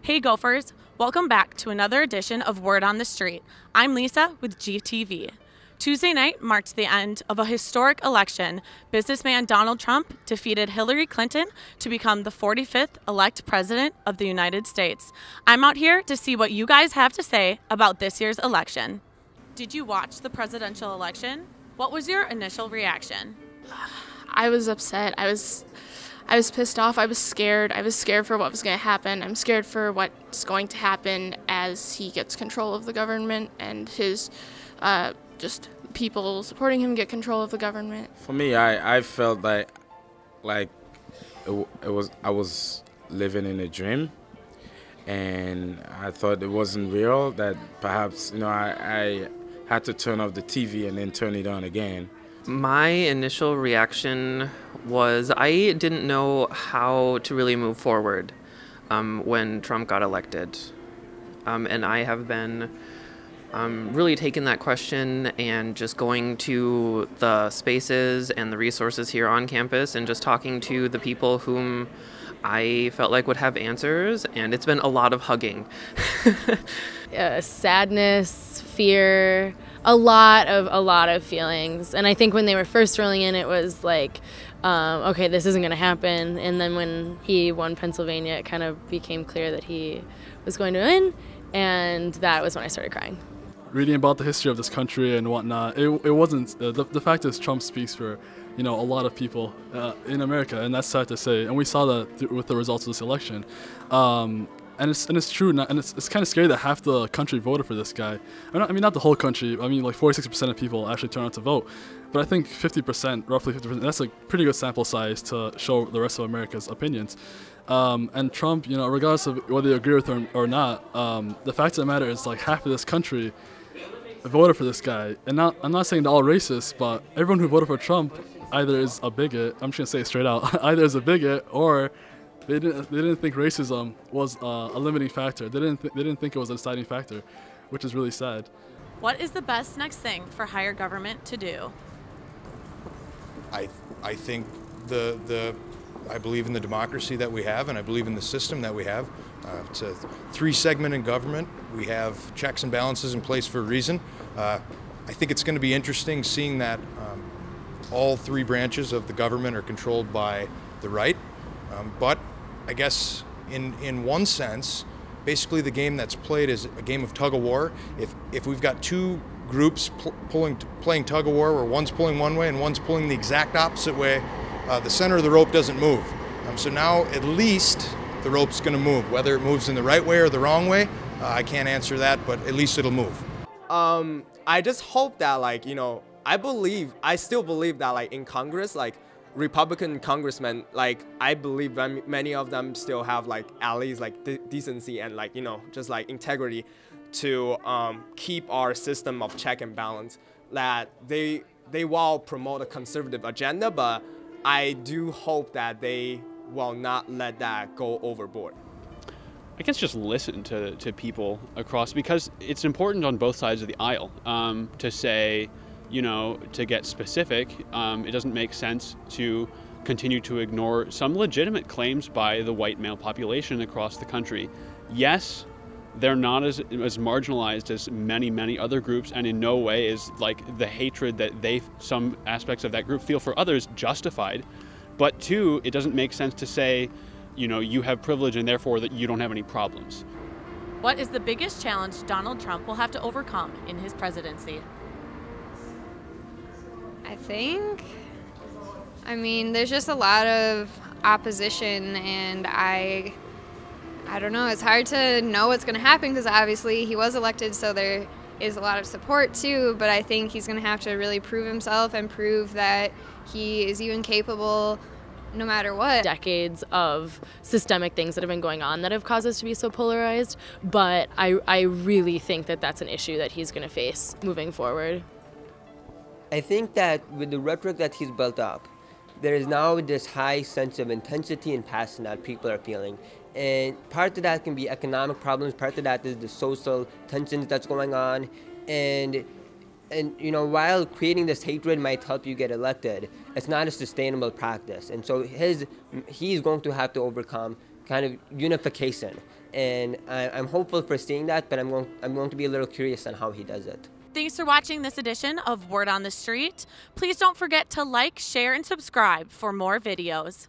Hey Gophers, welcome back to another edition of Word on the Street. I'm Lisa with GTV. Tuesday night marked the end of a historic election. Businessman Donald Trump defeated Hillary Clinton to become the 45th elect president of the United States. I'm out here to see what you guys have to say about this year's election. Did you watch the presidential election? What was your initial reaction? I was upset. I was pissed off. I was scared. I was scared for what was going to happen. I'm scared for what's going to happen as he gets control of the government and his just people supporting him get control of the government. For me, I felt like I was living in a dream, and I thought it wasn't real. That perhaps I had to turn off the TV and then turn it on again. My initial reaction was I didn't know how to really move forward when Trump got elected. And I have been really taking that question and just going to the spaces and the resources here on campus and just talking to the people whom I felt like would have answers. And it's been a lot of hugging. Sadness, fear, a lot of feelings. And I think when they were first rolling in, it was like, okay, this isn't going to happen. And then when he won Pennsylvania, it kind of became clear that he was going to win. And that was when I started crying. Reading about the history of this country and whatnot, it wasn't, the fact is Trump speaks for, a lot of people in America, and that's sad to say. And we saw that with the results of this election. And it's true, and it's kind of scary that half the country voted for this guy. I mean, not the whole country. I mean, like 46% of people actually turned out to vote. But I think roughly 50%, that's a pretty good sample size to show the rest of America's opinions. And Trump, regardless of whether you agree with him or not, the fact of the matter is like half of this country voted for this guy. And I'm not saying they're all racist, but everyone who voted for Trump either is a bigot, I'm just going to say it straight out, either is a bigot or they didn't think racism was a limiting factor. They didn't think it was a deciding factor, which is really sad. What is the best next thing for higher government to do? I think I believe in the democracy that we have, and I believe in the system that we have. It's a three-segment in government. We have checks and balances in place for a reason. I think it's going to be interesting seeing that all three branches of the government are controlled by the right. But I guess in one sense, basically the game that's played is a game of tug-of-war. If we've got two groups playing tug-of-war where one's pulling one way and one's pulling the exact opposite way, the center of the rope doesn't move. So now at least the rope's going to move. Whether it moves in the right way or the wrong way, I can't answer that, but at least it'll move. I just hope that I still believe that in Congress, Republican congressmen, I believe many of them still have at least decency and just integrity to keep our system of check and balance. That they will promote a conservative agenda, but I do hope that they will not let that go overboard. I guess just listen to people across, because it's important on both sides of the aisle to say, to get specific. It doesn't make sense to continue to ignore some legitimate claims by the white male population across the country. Yes, they're not as marginalized as many other groups, and in no way is the hatred that some aspects of that group feel for others justified. But two, it doesn't make sense to say, you have privilege and therefore that you don't have any problems. What is the biggest challenge Donald Trump will have to overcome in his presidency? There's just a lot of opposition, and I don't know, it's hard to know what's going to happen because obviously he was elected, so there is a lot of support too, but I think he's going to have to really prove himself and prove that he is even capable no matter what. Decades of systemic things that have been going on that have caused us to be so polarized, but I really think that that's an issue that he's going to face moving forward. I think that with the rhetoric that he's built up, there is now this high sense of intensity and passion that people are feeling. And part of that can be economic problems, part of that is the social tensions that's going on. And while creating this hatred might help you get elected, it's not a sustainable practice. And so he's going to have to overcome kind of unification. And I'm hopeful for seeing that, but I'm going to be a little curious on how he does it. Thanks for watching this edition of Word on the Street. Please don't forget to like, share, and subscribe for more videos.